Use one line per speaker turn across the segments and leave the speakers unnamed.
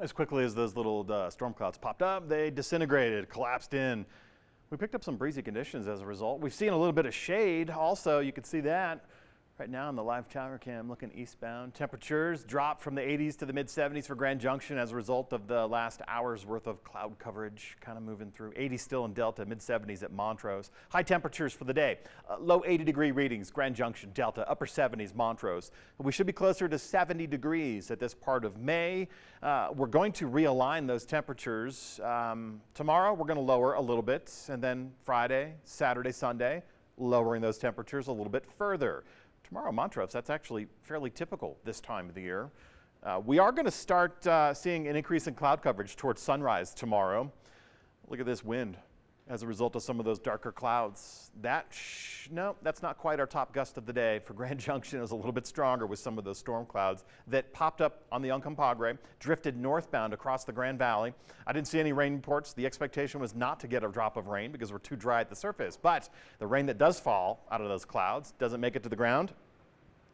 As quickly as those little storm clouds popped up, they disintegrated, collapsed in. We picked up some breezy conditions as a result. We've seen a little bit of shade also. You can see that right now on the live tower cam looking eastbound. Temperatures dropped from the 80s to the mid 70s for Grand Junction as a result of the last hour's worth of cloud coverage kind of moving through. 80 still in Delta, mid 70s at Montrose. High temperatures for the day. Low 80-degree readings, Grand Junction, Delta, upper 70s, Montrose. We should be closer to 70 degrees at this part of May. We're going to realign those temperatures. Tomorrow we're going to lower a little bit, and then Friday, Saturday, Sunday, lowering those temperatures a little bit further. Tomorrow, Montrose, that's actually fairly typical this time of the year. We are going to start seeing an increase in cloud coverage towards sunrise tomorrow. Look at this wind as a result of some of those darker clouds. No, that's not quite our top gust of the day. For Grand Junction, it was a little bit stronger with some of those storm clouds that popped up on the Uncompahgre, drifted northbound across the Grand Valley. I didn't see any rain reports. The expectation was not to get a drop of rain because we're too dry at the surface. But the rain that does fall out of those clouds doesn't make it to the ground,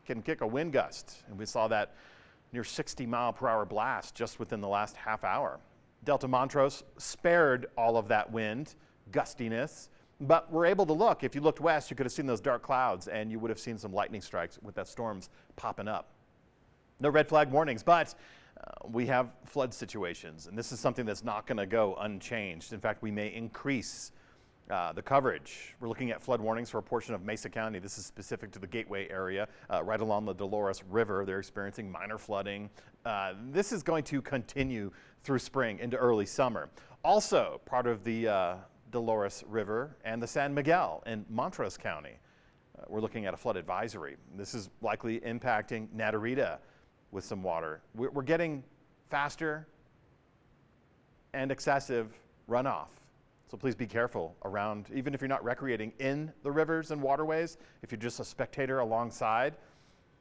can kick a wind gust. And we saw that near 60-mile-per-hour blast just within the last half hour. Delta Montrose spared all of that wind gustiness, but we're able to look. If you looked west, you could have seen those dark clouds, and you would have seen some lightning strikes with that storms popping up. No red flag warnings, but we have flood situations, and this is something that's not going to go unchanged. In fact, we may increase the coverage. We're looking at flood warnings for a portion of Mesa County. This is specific to the Gateway area, right along the Dolores River. They're experiencing minor flooding. This is going to continue through spring into early summer. Also, part of the Dolores River and the San Miguel in Montrose County. We're looking at a flood advisory. This is likely impacting Natarita with some water. We're getting faster and excessive runoff. So please be careful around, even if you're not recreating in the rivers and waterways, if you're just a spectator alongside,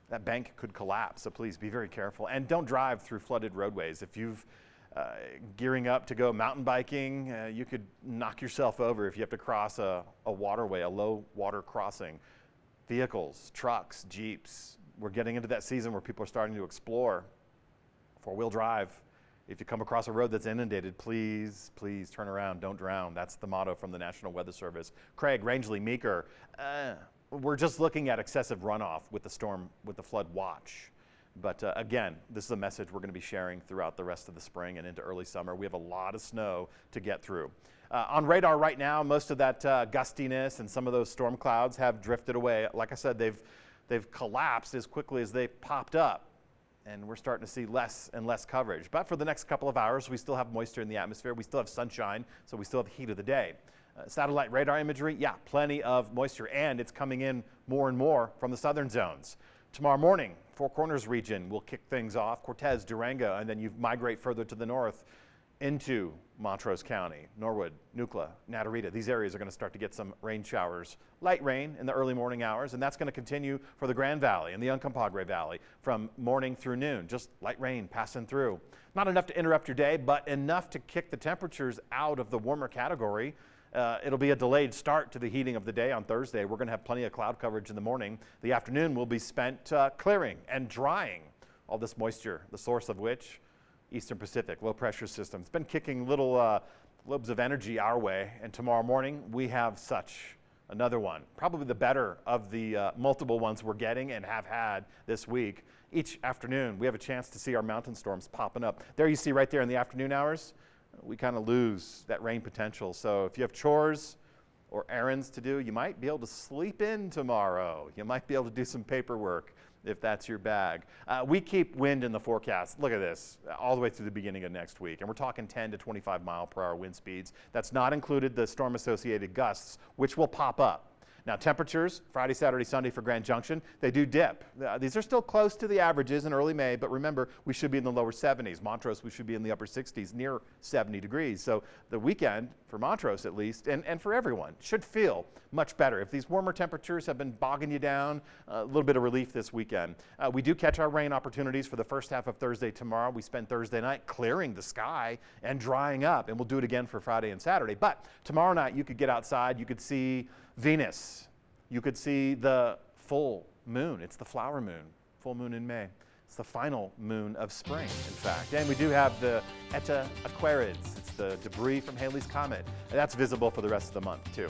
that bank could collapse. So please be very careful. And don't drive through flooded roadways. If you've gearing up to go mountain biking, you could knock yourself over if you have to cross a waterway, a low water crossing. Vehicles, trucks, Jeeps. We're getting into that season where people are starting to explore four-wheel drive. If you come across a road that's inundated, please, please turn around, don't drown. That's the motto from the National Weather Service. Craig, Rangeley, Meeker, we're just looking at excessive runoff with the storm, with the flood watch. But again, this is a message we're going to be sharing throughout the rest of the spring and into early summer. We have a lot of snow to get through. On radar right now, most of that gustiness and some of those storm clouds have drifted away. Like I said, they've collapsed as quickly as they popped up, and we're starting to see less and less coverage. But for the next couple of hours, we still have moisture in the atmosphere. We still have sunshine, so we still have heat of the day. Satellite radar imagery, yeah, plenty of moisture, and it's coming in more and more from the southern zones. Tomorrow morning, Four Corners region will kick things off, Cortez, Durango, and then you migrate further to the north into Montrose County, Norwood, Nucla, Natarita. These areas are going to start to get some rain showers, light rain in the early morning hours, and that's going to continue for the Grand Valley and the Uncompahgre Valley from morning through noon, just light rain passing through. Not enough to interrupt your day, but enough to kick the temperatures out of the warmer category. It'll be a delayed start to the heating of the day on Thursday. We're going to have plenty of cloud coverage in the morning. The afternoon will be spent clearing and drying all this moisture, the source of which, Eastern Pacific, low pressure system. It's been kicking little globes of energy our way, and tomorrow morning we have such another one. Probably the better of the multiple ones we're getting and have had this week. Each afternoon we have a chance to see our mountain storms popping up. There you see right there in the afternoon hours, we kind of lose that rain potential. So if you have chores or errands to do, you might be able to sleep in tomorrow. You might be able to do some paperwork if that's your bag. We keep wind in the forecast. Look at this, all the way through the beginning of next week. And we're talking 10 to 25 mile per hour wind speeds. That's not included the storm-associated gusts, which will pop up. Now, temperatures, Friday, Saturday, Sunday for Grand Junction, they do dip. These are still close to the averages in early May, but remember, we should be in the lower 70s. Montrose, we should be in the upper 60s, near 70 degrees. So the weekend, for Montrose at least, and for everyone, should feel much better. If these warmer temperatures have been bogging you down, a little bit of relief this weekend. We do catch our rain opportunities for the first half of Thursday tomorrow. We spend Thursday night clearing the sky and drying up, and we'll do it again for Friday and Saturday. But tomorrow night, you could get outside, you could see Venus. You could see the full moon. It's the flower moon, full moon in May. It's the final moon of spring, in fact. And we do have the Eta Aquarids. It's the debris from Halley's Comet. And that's visible for the rest of the month, too.